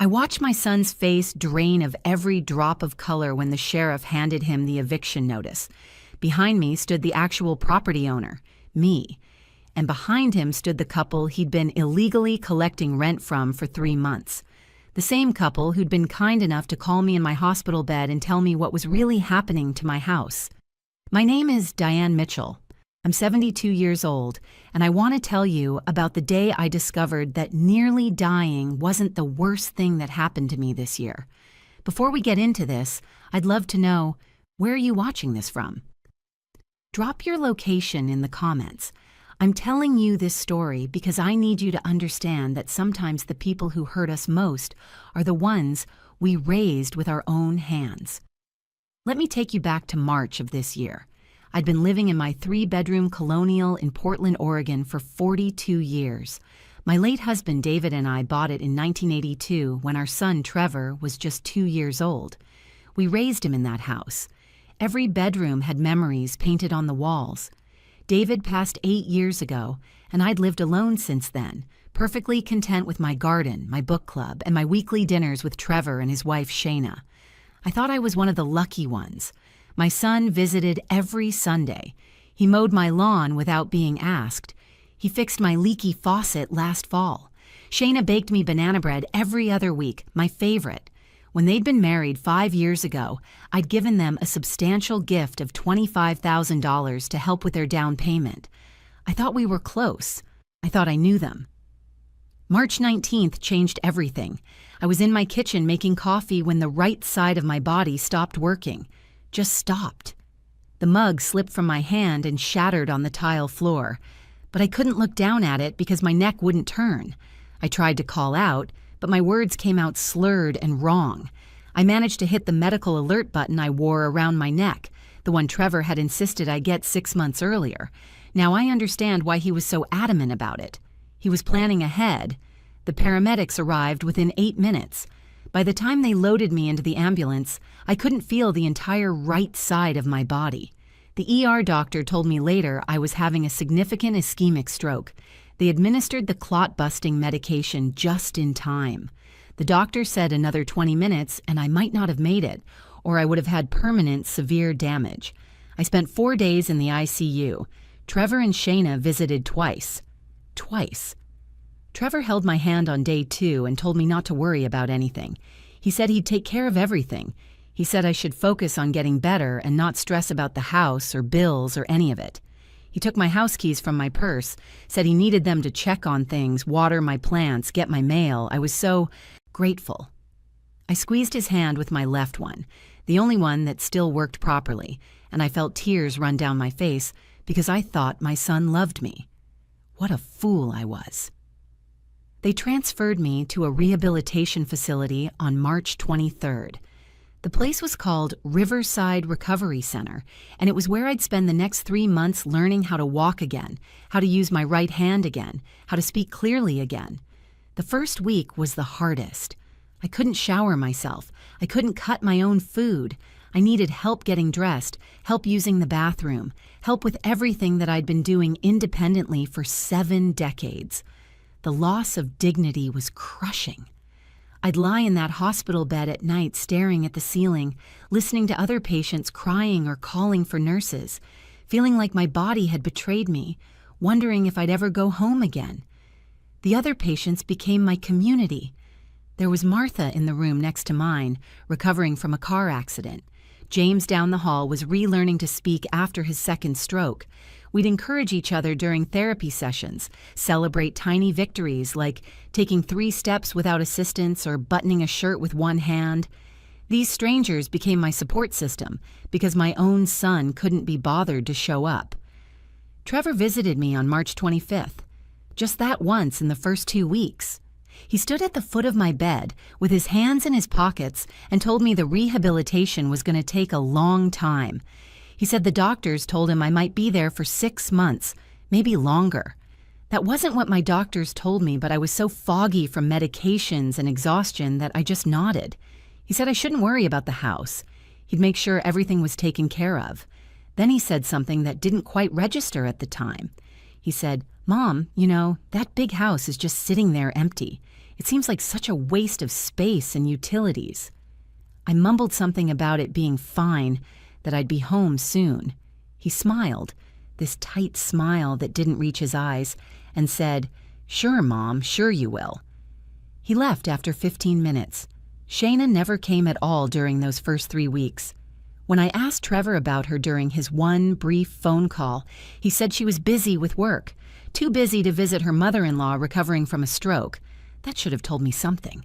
I watched my son's face drain of every drop of color when the sheriff handed him the eviction notice. Behind me stood the actual property owner, me, and behind him stood the couple he'd been illegally collecting rent from for 3 months. The same couple who'd been kind enough to call me in my hospital bed and tell me what was really happening to my house. My name is Diane Mitchell. I'm 72 years old, and I want to tell you about the day I discovered that nearly dying wasn't the worst thing that happened to me this year. Before we get into this, I'd love to know, where are you watching this from? Drop your location in the comments. I'm telling you this story because I need you to understand that sometimes the people who hurt us most are the ones we raised with our own hands. Let me take you back to March of this year. I'd been living in my 3-bedroom colonial in Portland, Oregon for 42 years. My late husband David and I bought it in 1982 when our son Trevor was just 2 years old. We raised him in that house. Every bedroom had memories painted on the walls. David passed 8 years ago, and I'd lived alone since then, perfectly content with my garden, my book club, and my weekly dinners with Trevor and his wife Shayna. I thought I was one of the lucky ones. My son visited every Sunday. He mowed my lawn without being asked. He fixed my leaky faucet last fall. Shayna baked me banana bread every other week, my favorite. When they'd been married 5 years ago, I'd given them a substantial gift of $25,000 to help with their down payment. I thought we were close. I thought I knew them. March 19th changed everything. I was in my kitchen making coffee when the right side of my body stopped working. Just stopped. The mug slipped from my hand and shattered on the tile floor, but I couldn't look down at it because my neck wouldn't turn. I tried to call out, but my words came out slurred and wrong. I managed to hit the medical alert button I wore around my neck, the one Trevor had insisted I get 6 months earlier. Now I understand why he was so adamant about it. He was planning ahead. The paramedics arrived within 8 minutes. By the time they loaded me into the ambulance, I couldn't feel the entire right side of my body. The ER doctor told me later I was having a significant ischemic stroke. They administered the clot-busting medication just in time. The doctor said another 20 minutes and I might not have made it, or I would have had permanent severe damage. I spent 4 days in the ICU. Trevor and Shayna visited twice. Twice. Trevor held my hand on day 2 and told me not to worry about anything. He said he'd take care of everything. He said I should focus on getting better and not stress about the house or bills or any of it. He took my house keys from my purse, said he needed them to check on things, water my plants, get my mail. I was so grateful. I squeezed his hand with my left one, the only one that still worked properly, and I felt tears run down my face because I thought my son loved me. What a fool I was. They transferred me to a rehabilitation facility on March 23rd. The place was called Riverside Recovery Center, and it was where I'd spend the next 3 months learning how to walk again, how to use my right hand again, how to speak clearly again. The first week was the hardest. I couldn't shower myself. I couldn't cut my own food. I needed help getting dressed, help using the bathroom, help with everything that I'd been doing independently for 7 decades. The loss of dignity was crushing. I'd lie in that hospital bed at night staring at the ceiling, listening to other patients crying or calling for nurses, feeling like my body had betrayed me, wondering if I'd ever go home again. The other patients became my community. There was Martha in the room next to mine, recovering from a car accident. James down the hall was relearning to speak after his second stroke. We'd encourage each other during therapy sessions, celebrate tiny victories like taking 3 steps without assistance or buttoning a shirt with one hand. These strangers became my support system because my own son couldn't be bothered to show up. Trevor visited me on March 25th, just that once in the first 2 weeks. He stood at the foot of my bed with his hands in his pockets and told me the rehabilitation was going to take a long time. He said the doctors told him I might be there for 6 months, maybe longer. That wasn't what my doctors told me, but I was so foggy from medications and exhaustion that I just nodded. He said I shouldn't worry about the house. He'd make sure everything was taken care of. Then he said something that didn't quite register at the time. He said, "Mom, you know, that big house is just sitting there empty. It seems like such a waste of space and utilities. I mumbled something about it being fine, that I'd be home soon. He smiled, this tight smile that didn't reach his eyes, and said, "Sure, Mom, sure you will." He left after 15 minutes. Shayna never came at all during those first 3 weeks. When I asked Trevor about her during his one brief phone call, he said she was busy with work, too busy to visit her mother-in-law recovering from a stroke. That should have told me something.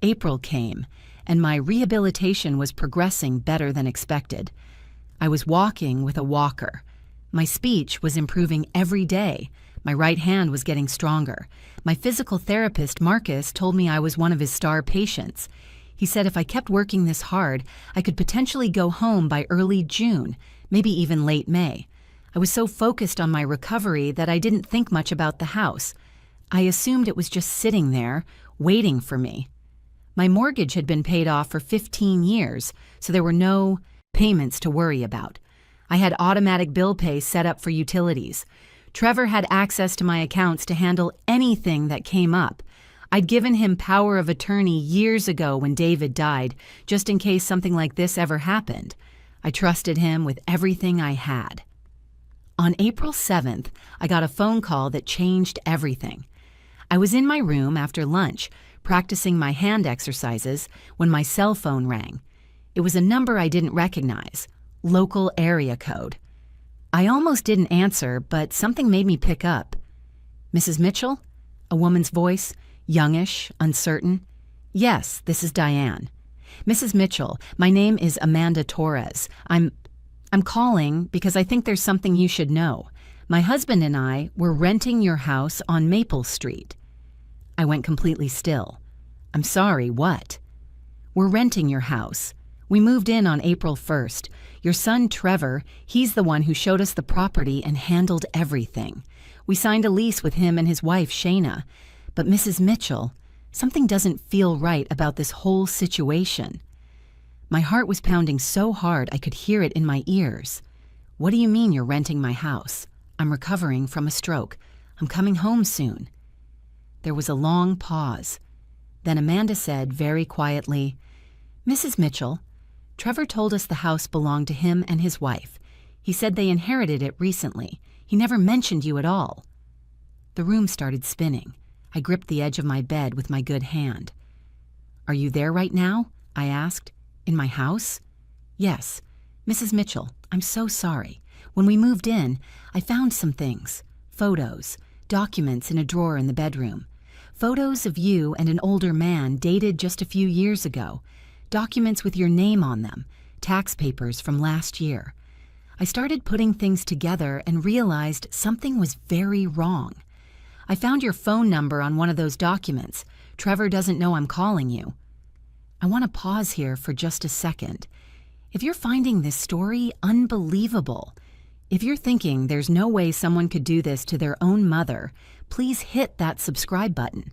April came, and my rehabilitation was progressing better than expected. I was walking with a walker. My speech was improving every day. My right hand was getting stronger. My physical therapist, Marcus, told me I was one of his star patients. He said if I kept working this hard, I could potentially go home by early June, maybe even late May. I was so focused on my recovery that I didn't think much about the house. I assumed it was just sitting there, waiting for me. My mortgage had been paid off for 15 years, so there were no payments to worry about. I had automatic bill pay set up for utilities. Trevor had access to my accounts to handle anything that came up. I'd given him power of attorney years ago when David died, just in case something like this ever happened. I trusted him with everything I had. On April 7th, I got a phone call that changed everything. I was in my room after lunch, practicing my hand exercises, when my cell phone rang. It was a number I didn't recognize, local area code. I almost didn't answer, but something made me pick up. "Mrs. Mitchell?" A woman's voice, youngish, uncertain. "Yes, this is Diane." "Mrs. Mitchell, my name is Amanda Torres. I'm calling because I think there's something you should know. My husband and I were renting your house on Maple Street." I went completely still. "I'm sorry, what?" "We're renting your house. We moved in on April 1st. Your son, Trevor, he's the one who showed us the property and handled everything. We signed a lease with him and his wife, Shayna. But Mrs. Mitchell, something doesn't feel right about this whole situation." My heart was pounding so hard I could hear it in my ears. "What do you mean you're renting my house? I'm recovering from a stroke. I'm coming home soon." There was a long pause. Then Amanda said very quietly, "Mrs. Mitchell, Trevor told us the house belonged to him and his wife. He said they inherited it recently. He never mentioned you at all." The room started spinning. I gripped the edge of my bed with my good hand. "Are you there right now?" I asked. "In my house?" "Yes. Mrs. Mitchell, I'm so sorry. When we moved in, I found some things. Photos, documents in a drawer in the bedroom. Photos of you and an older man dated just a few years ago. Documents with your name on them, tax papers from last year. I started putting things together and realized something was very wrong. I found your phone number on one of those documents. Trevor doesn't know I'm calling you." I want to pause here for just a second. If you're finding this story unbelievable, if you're thinking there's no way someone could do this to their own mother, please hit that subscribe button,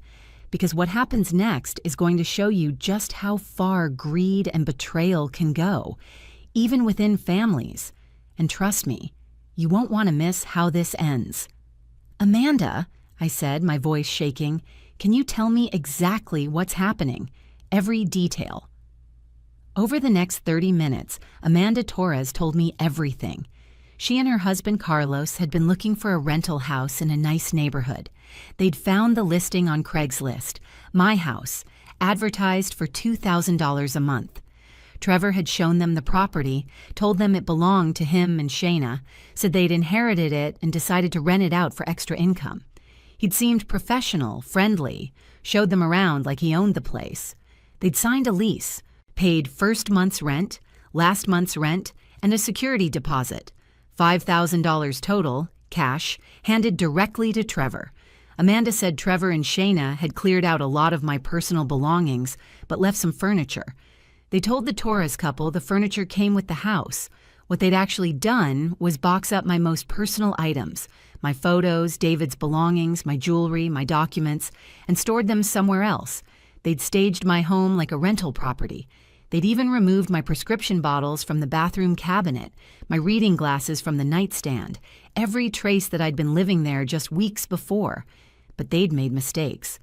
because what happens next is going to show you just how far greed and betrayal can go, even within families. And trust me, you won't want to miss how this ends. "Amanda," I said, my voice shaking, "can you tell me exactly what's happening? Every detail." Over the next 30 minutes, Amanda Torres told me everything. She and her husband Carlos had been looking for a rental house in a nice neighborhood. They'd found the listing on Craigslist, my house, advertised for $2,000 a month. Trevor had shown them the property, told them it belonged to him and Shayna, said they'd inherited it and decided to rent it out for extra income. He'd seemed professional, friendly, showed them around like he owned the place. They'd signed a lease, paid first month's rent, last month's rent, and a security deposit. $5,000 total, cash, handed directly to Trevor. Amanda said Trevor and Shayna had cleared out a lot of my personal belongings, but left some furniture. They told the Torres couple the furniture came with the house. What they'd actually done was box up my most personal items, my photos, David's belongings, my jewelry, my documents, and stored them somewhere else. They'd staged my home like a rental property. They'd even removed my prescription bottles from the bathroom cabinet, my reading glasses from the nightstand, every trace that I'd been living there just weeks before. But they'd made mistakes.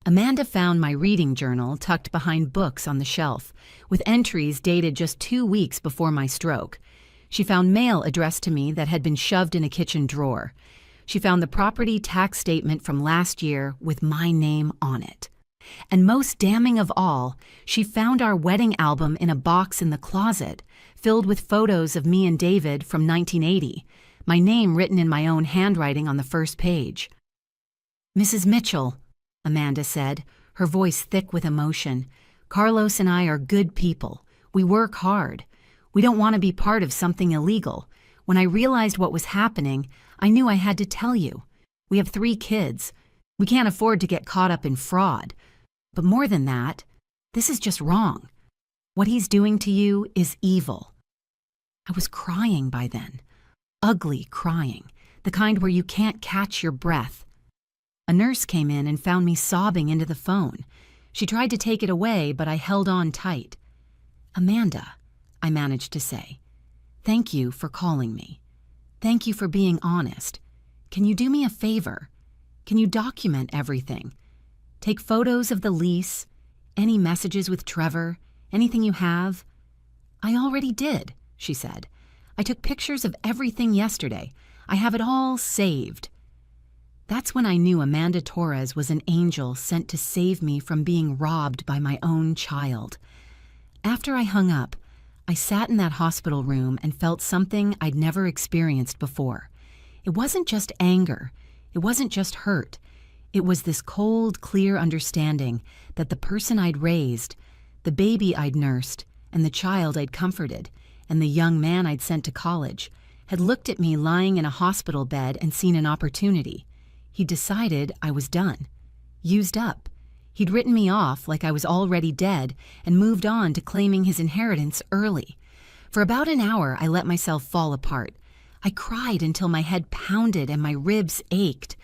Amanda found my reading journal tucked behind books on the shelf, with entries dated just 2 weeks before my stroke. She found mail addressed to me that had been shoved in a kitchen drawer. She found the property tax statement from last year with my name on it. And most damning of all, she found our wedding album in a box in the closet, filled with photos of me and David from 1980, my name written in my own handwriting on the first page. "Mrs. Mitchell," Amanda said, her voice thick with emotion, "Carlos and I are good people. We work hard. We don't want to be part of something illegal. When I realized what was happening, I knew I had to tell you. We have 3 kids. We can't afford to get caught up in fraud. But more than that, this is just wrong. What he's doing to you is evil." I was crying by then. Ugly crying, the kind where you can't catch your breath. A nurse came in and found me sobbing into the phone. She tried to take it away, but I held on tight. "Amanda," I managed to say, "thank you for calling me. Thank you for being honest. Can you do me a favor? Can you document everything? Take photos of the lease, any messages with Trevor, anything you have?" "I already did," she said. "I took pictures of everything yesterday. I have it all saved." That's when I knew Amanda Torres was an angel sent to save me from being robbed by my own child. After I hung up, I sat in that hospital room and felt something I'd never experienced before. It wasn't just anger. It wasn't just hurt. It was this cold, clear understanding that the person I'd raised, the baby I'd nursed, and the child I'd comforted, and the young man I'd sent to college, had looked at me lying in a hospital bed and seen an opportunity. He'd decided I was done, used up. He'd written me off like I was already dead and moved on to claiming his inheritance early. For about an hour, I let myself fall apart. I cried until my head pounded and my ribs ached.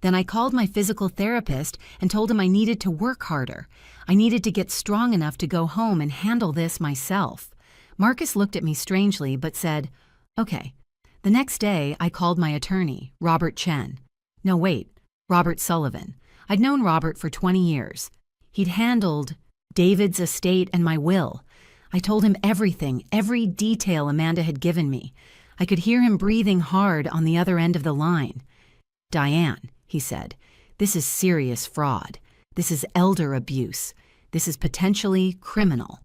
Then I called my physical therapist and told him I needed to work harder. I needed to get strong enough to go home and handle this myself. Marcus looked at me strangely but said, "Okay." The next day, I called my attorney, Robert Chen. No, wait, Robert Sullivan. I'd known Robert for 20 years. He'd handled David's estate and my will. I told him everything, every detail Amanda had given me. I could hear him breathing hard on the other end of the line. "Diane," he said, "this is serious fraud. This is elder abuse. This is potentially criminal."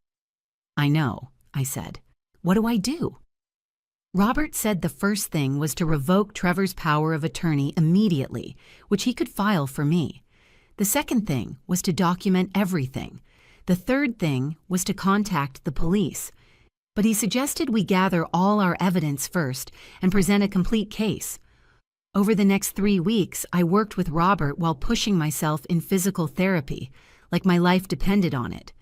"I know," I said. "What do I do?" Robert said the first thing was to revoke Trevor's power of attorney immediately, which he could file for me. The second thing was to document everything. The third thing was to contact the police. But he suggested we gather all our evidence first and present a complete case. Over the next 3 weeks, I worked with Robert while pushing myself in physical therapy, like my life depended on it.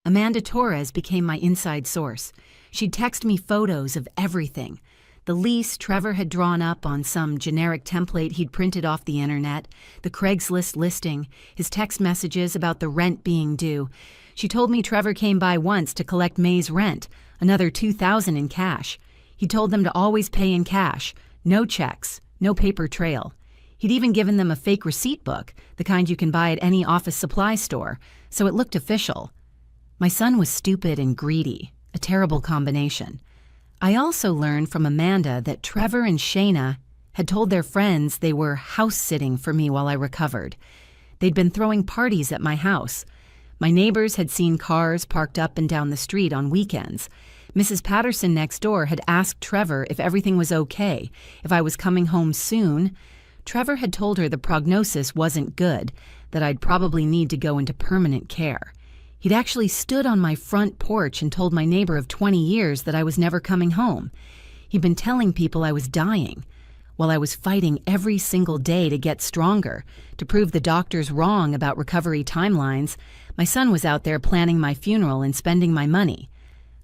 Amanda Torres became my inside source. She'd text me photos of everything. The lease Trevor had drawn up on some generic template he'd printed off the internet, the Craigslist listing, his text messages about the rent being due. She told me Trevor came by once to collect May's rent, another $2,000 in cash. He told them to always pay in cash, no checks, no paper trail. He'd even given them a fake receipt book, the kind you can buy at any office supply store, so it looked official. My son was stupid and greedy, a terrible combination. I also learned from Amanda that Trevor and Shayna had told their friends they were house-sitting for me while I recovered. They'd been throwing parties at my house. My neighbors had seen cars parked up and down the street on weekends. Mrs. Patterson next door had asked Trevor if everything was okay, if I was coming home soon. Trevor had told her the prognosis wasn't good, that I'd probably need to go into permanent care. He'd actually stood on my front porch and told my neighbor of 20 years that I was never coming home. He'd been telling people I was dying, while I was fighting every single day to get stronger, to prove the doctors wrong about recovery timelines. My son was out there planning my funeral and spending my money.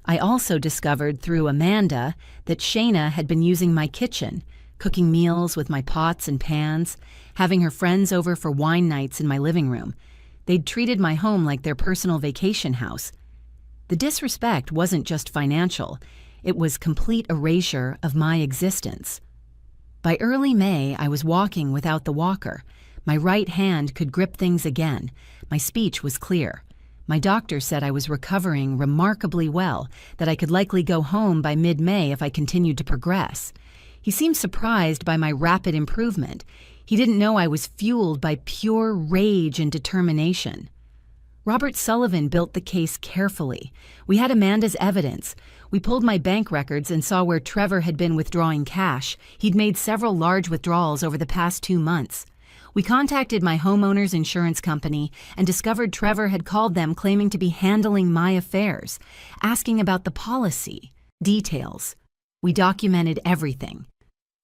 I also discovered through Amanda that Shayna had been using my kitchen, cooking meals with my pots and pans, having her friends over for wine nights in my living room. They'd treated my home like their personal vacation house. The disrespect wasn't just financial. It was complete erasure of my existence. By early May, I was walking without the walker. My right hand could grip things again. My speech was clear. My doctor said I was recovering remarkably well, that I could likely go home by mid-May if I continued to progress. He seemed surprised by my rapid improvement. He didn't know I was fueled by pure rage and determination. Robert Sullivan built the case carefully. We had Amanda's evidence. We pulled my bank records and saw where Trevor had been withdrawing cash. He'd made several large withdrawals over the past 2 months. We contacted my homeowner's insurance company and discovered Trevor had called them claiming to be handling my affairs, asking about the policy, details. We documented everything.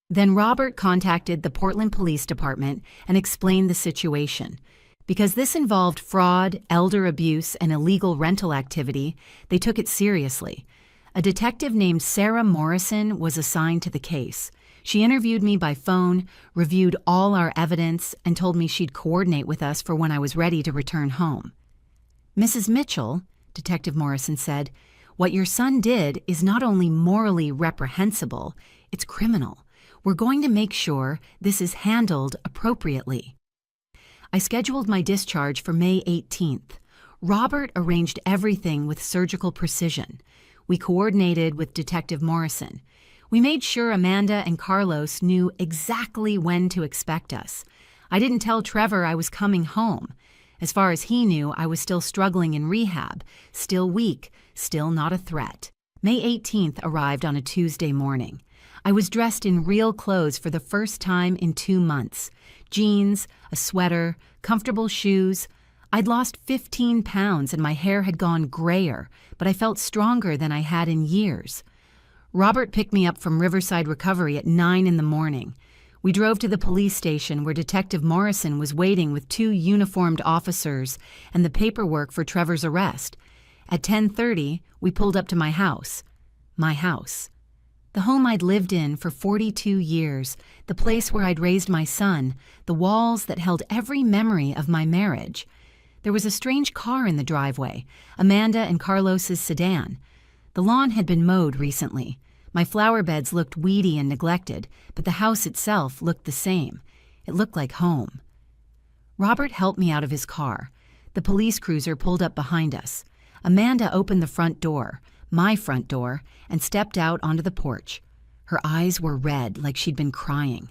Then Robert contacted the Portland Police Department and explained the situation. Because this involved fraud, elder abuse, and illegal rental activity, they took it seriously. A detective named Sarah Morrison was assigned to the case. She interviewed me by phone, reviewed all our evidence, and told me she'd coordinate with us for when I was ready to return home. Mrs. Mitchell, Detective Morrison said, what your son did is not only morally reprehensible, it's criminal. We're going to make sure this is handled appropriately. I scheduled my discharge for May 18th. Robert arranged everything with surgical precision. We coordinated with Detective Morrison. We made sure Amanda and Carlos knew exactly when to expect us. I didn't tell Trevor I was coming home. As far as he knew, I was still struggling in rehab, still weak, still not a threat. May 18th arrived on a Tuesday morning. I was dressed in real clothes for the first time in 2 months. Jeans, a sweater, comfortable shoes. I'd lost 15 pounds and my hair had gone grayer, but I felt stronger than I had in years. Robert picked me up from Riverside Recovery at 9 in the morning. We drove to the police station where Detective Morrison was waiting with 2 uniformed officers and the paperwork for Trevor's arrest. At 10:30, we pulled up to my house. My house. The home I'd lived in for 42 years, the place where I'd raised my son, the walls that held every memory of my marriage. There was a strange car in the driveway, Amanda and Carlos's sedan. The lawn had been mowed recently. My flower beds looked weedy and neglected, but the house itself looked the same. It looked like home. Robert helped me out of his car. The police cruiser pulled up behind us. Amanda opened the front door, my front door, and stepped out onto the porch. Her eyes were red, like she'd been crying.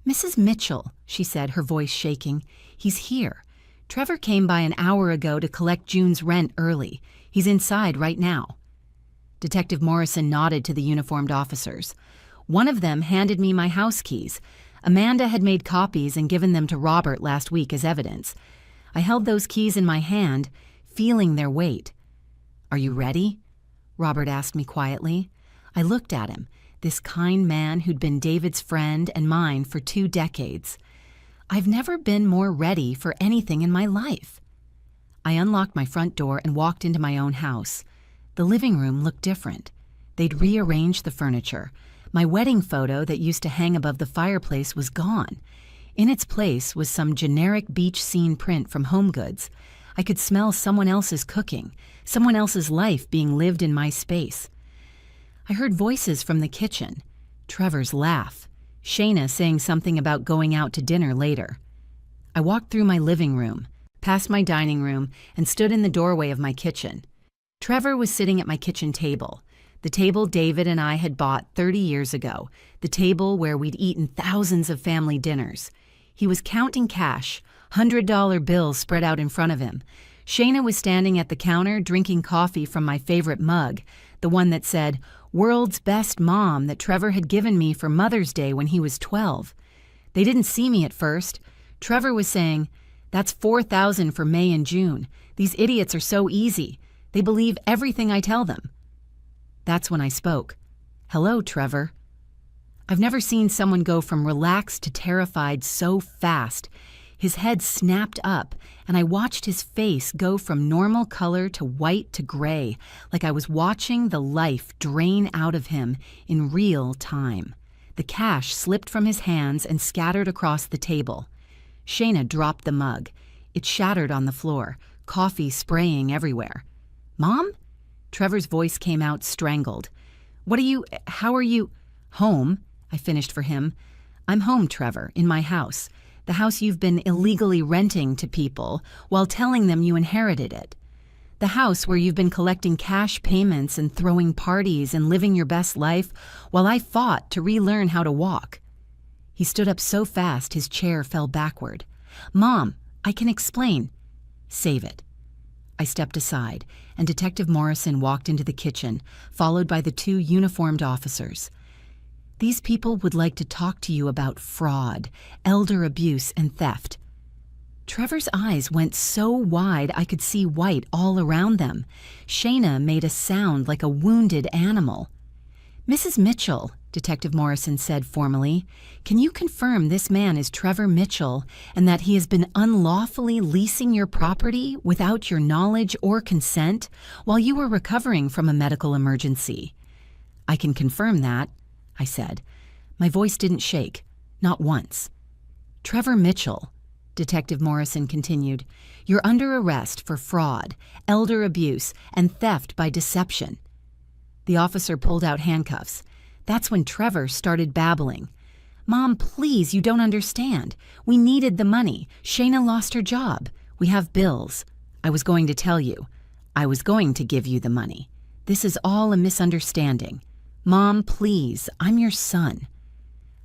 "Mrs. Mitchell," she said, her voice shaking, "he's here. Trevor came by an hour ago to collect June's rent early. He's inside right now." Detective Morrison nodded to the uniformed officers. One of them handed me my house keys. Amanda had made copies and given them to Robert last week as evidence. I held those keys in my hand, feeling their weight. "Are you ready?" Robert asked me quietly. I looked at him, this kind man who'd been David's friend and mine for 2 decades. I've never been more ready for anything in my life. I unlocked my front door and walked into my own house. The living room looked different. They'd rearranged the furniture. My wedding photo that used to hang above the fireplace was gone. In its place was some generic beach scene print from HomeGoods. I could smell someone else's cooking, someone else's life being lived in my space. I heard voices from the kitchen. Trevor's laugh. Shayna saying something about going out to dinner later. I walked through my living room, past my dining room, and stood in the doorway of my kitchen. Trevor was sitting at my kitchen table, the table David and I had bought 30 years ago, the table where we'd eaten thousands of family dinners. He was counting cash, $100 bills spread out in front of him. Shayna was standing at the counter drinking coffee from my favorite mug, the one that said, "World's Best Mom," that Trevor had given me for Mother's Day when he was 12. They didn't see me at first. Trevor was saying, "That's $4,000 for May and June. These idiots are so easy. They believe everything I tell them." That's when I spoke. "Hello, Trevor." I've never seen someone go from relaxed to terrified so fast. His head snapped up, and I watched his face go from normal color to white to gray, like I was watching the life drain out of him in real time. The cash slipped from his hands and scattered across the table. Shayna dropped the mug. It shattered on the floor, coffee spraying everywhere. "Mom?" Trevor's voice came out strangled. How are you? "Home," I finished for him. "I'm home, Trevor, in my house. The house you've been illegally renting to people while telling them you inherited it. The house where you've been collecting cash payments and throwing parties and living your best life while I fought to relearn how to walk. He stood up so fast his chair fell backward. "Mom, I can explain." "Save it." I stepped aside, and Detective Morrison walked into the kitchen, followed by the two uniformed officers. "These people would like to talk to you about fraud, elder abuse, and theft." Trevor's eyes went so wide I could see white all around them. Shayna made a sound like a wounded animal. "Mrs. Mitchell," Detective Morrison said formally, "can you confirm this man is Trevor Mitchell and that he has been unlawfully leasing your property without your knowledge or consent while you were recovering from a medical emergency?" "I can confirm that," I said. My voice didn't shake, not once. "Trevor Mitchell," Detective Morrison continued, "you're under arrest for fraud, elder abuse, and theft by deception." The officer pulled out handcuffs. That's when Trevor started babbling. "Mom, please, you don't understand. We needed the money. Shayna lost her job. We have bills. I was going to tell you. I was going to give you the money. This is all a misunderstanding. Mom, please, I'm your son."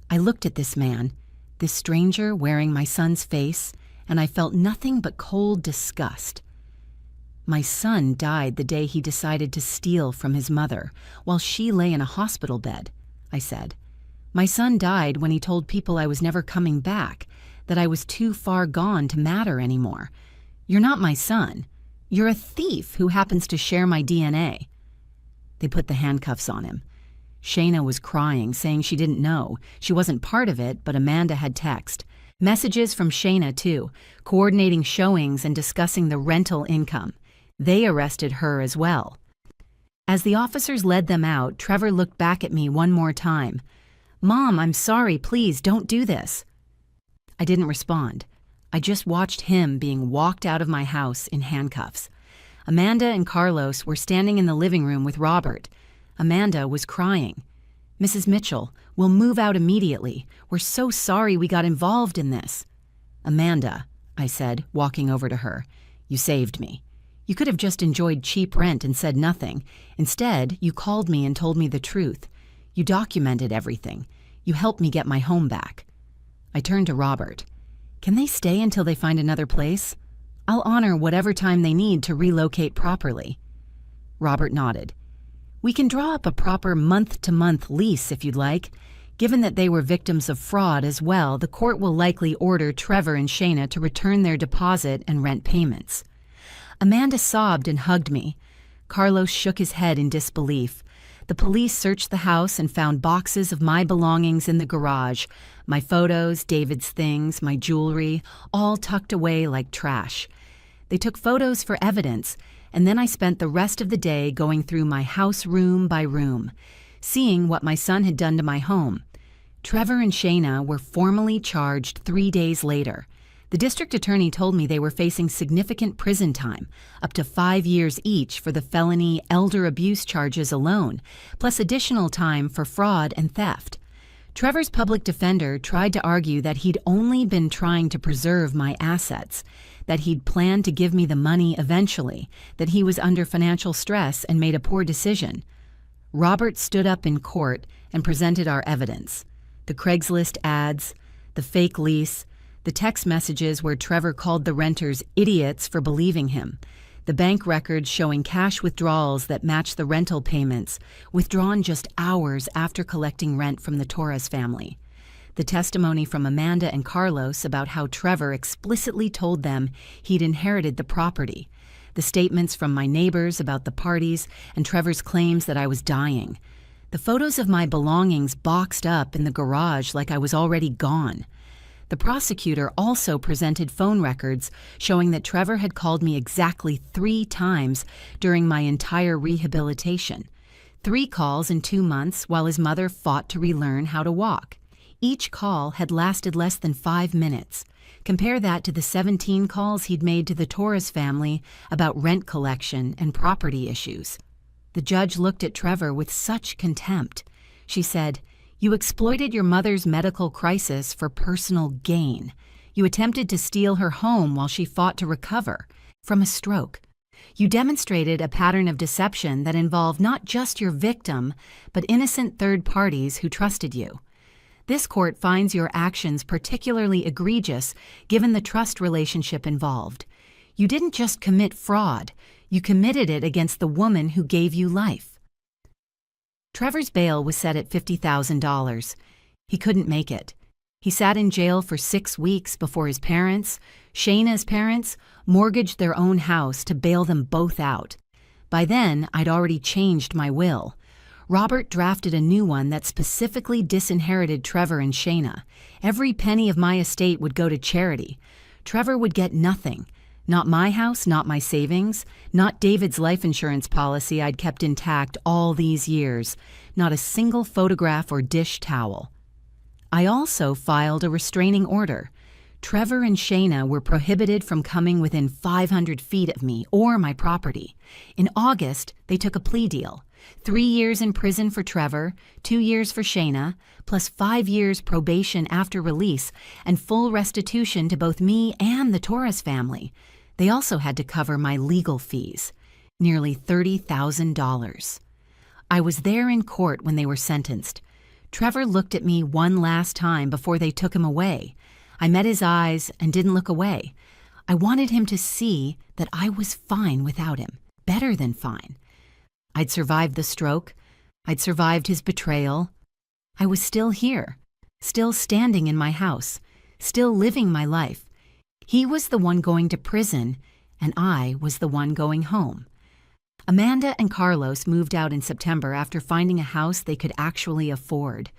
I looked at this man, this stranger wearing my son's face, and I felt nothing but cold disgust. "My son died the day he decided to steal from his mother while she lay in a hospital bed," I said. "My son died when he told people I was never coming back, that I was too far gone to matter anymore. You're not my son. You're a thief who happens to share my DNA." They put the handcuffs on him. Shayna was crying, saying she didn't know. She wasn't part of it, but Amanda had text. Messages from Shayna, too, coordinating showings and discussing the rental income. They arrested her as well. As the officers led them out, Trevor looked back at me one more time. "Mom, I'm sorry, please don't do this." I didn't respond. I just watched him being walked out of my house in handcuffs. Amanda and Carlos were standing in the living room with Robert. Amanda was crying. "Mrs. Mitchell, we'll move out immediately. We're so sorry we got involved in this." "Amanda," I said, walking over to her, "you saved me. You could have just enjoyed cheap rent and said nothing. Instead, you called me and told me the truth. You documented everything. You helped me get my home back." I turned to Robert. "Can they stay until they find another place? I'll honor whatever time they need to relocate properly." Robert nodded. "We can draw up a proper month-to-month lease if you'd like. Given that they were victims of fraud as well, the court will likely order Trevor and Shayna to return their deposit and rent payments." Amanda sobbed and hugged me. Carlos shook his head in disbelief. The police searched the house and found boxes of my belongings in the garage, my photos, David's things, my jewelry, all tucked away like trash. They took photos for evidence, and then I spent the rest of the day going through my house room by room, seeing what my son had done to my home. Trevor and Shayna were formally charged 3 days later. The district attorney told me they were facing significant prison time, up to 5 years each for the felony elder abuse charges alone, plus additional time for fraud and theft. Trevor's public defender tried to argue that he'd only been trying to preserve my assets, that he'd planned to give me the money eventually, that he was under financial stress and made a poor decision. Robert stood up in court and presented our evidence. The Craigslist ads, the fake lease, the text messages where Trevor called the renters idiots for believing him, the bank records showing cash withdrawals that matched the rental payments, withdrawn just hours after collecting rent from the Torres family, the testimony from Amanda and Carlos about how Trevor explicitly told them he'd inherited the property, the statements from my neighbors about the parties and Trevor's claims that I was dying, the photos of my belongings boxed up in the garage like I was already gone. The prosecutor also presented phone records showing that Trevor had called me exactly 3 times during my entire rehabilitation. 3 calls in 2 months while his mother fought to relearn how to walk. Each call had lasted less than 5 minutes. Compare that to the 17 calls he'd made to the Torres family about rent collection and property issues. The judge looked at Trevor with such contempt. She said, "You exploited your mother's medical crisis for personal gain. You attempted to steal her home while she fought to recover from a stroke. You demonstrated a pattern of deception that involved not just your victim, but innocent third parties who trusted you. This court finds your actions particularly egregious given the trust relationship involved. You didn't just commit fraud, you committed it against the woman who gave you life. Trevor's bail was set at $50,000. He couldn't make it. He sat in jail for 6 weeks before his parents, Shayna's parents, mortgaged their own house to bail them both out. By then, I'd already changed my will. Robert drafted a new one that specifically disinherited Trevor and Shayna. Every penny of my estate would go to charity. Trevor would get nothing. Not my house, not my savings, not David's life insurance policy I'd kept intact all these years, not a single photograph or dish towel. I also filed a restraining order. Trevor and Shayna were prohibited from coming within 500 feet of me or my property. In August, they took a plea deal. 3 years in prison for Trevor, 2 years for Shayna, plus 5 years probation after release, and full restitution to both me and the Torres family. They also had to cover my legal fees, nearly $30,000. I was there in court when they were sentenced. Trevor looked at me one last time before they took him away. I met his eyes and didn't look away. I wanted him to see that I was fine without him, better than fine. I'd survived the stroke. I'd survived his betrayal. I was still here, still standing in my house, still living my life. He was the one going to prison, and I was the one going home. Amanda and Carlos moved out in September after finding a house they could actually afford.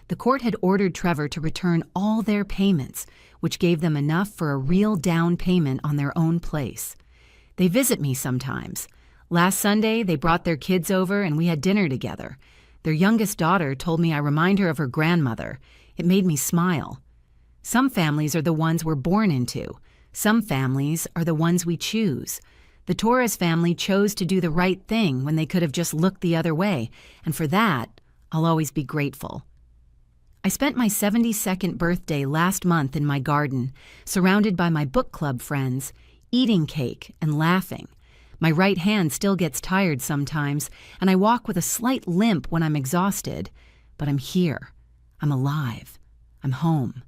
The court had ordered Trevor to return all their payments, which gave them enough for a real down payment on their own place. They visit me sometimes. Last Sunday, they brought their kids over and we had dinner together. Their youngest daughter told me I remind her of her grandmother. It made me smile. Some families are the ones we're born into. Some families are the ones we choose. The Torres family chose to do the right thing when they could have just looked the other way, and for that, I'll always be grateful. I spent my 72nd birthday last month in my garden, surrounded by my book club friends, eating cake and laughing. My right hand still gets tired sometimes, and I walk with a slight limp when I'm exhausted. But I'm here. I'm alive. I'm home.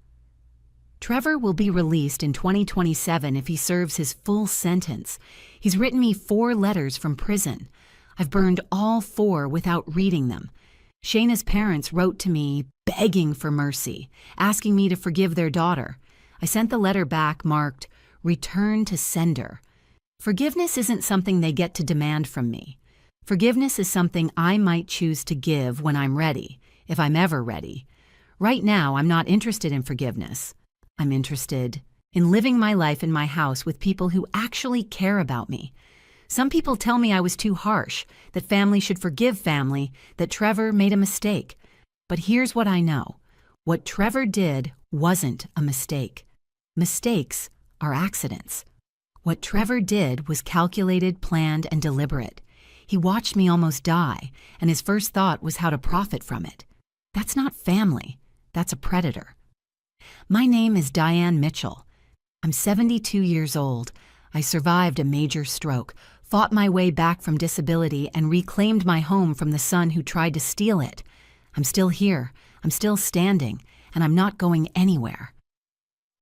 Trevor will be released in 2027 if he serves his full sentence. He's written me 4 letters from prison. I've burned all 4 without reading them. Shayna's parents wrote to me begging for mercy, asking me to forgive their daughter. I sent the letter back marked, "Return to sender." Forgiveness isn't something they get to demand from me. Forgiveness is something I might choose to give when I'm ready, if I'm ever ready. Right now, I'm not interested in forgiveness. I'm interested in living my life in my house with people who actually care about me. Some people tell me I was too harsh, that family should forgive family, that Trevor made a mistake. But here's what I know. What Trevor did wasn't a mistake. Mistakes are accidents. What Trevor did was calculated, planned, and deliberate. He watched me almost die, and his first thought was how to profit from it. That's not family. That's a predator. My name is Diane Mitchell. I'm 72 years old. I survived a major stroke, fought my way back from disability, and reclaimed my home from the son who tried to steal it. I'm still here. I'm still standing, and I'm not going anywhere.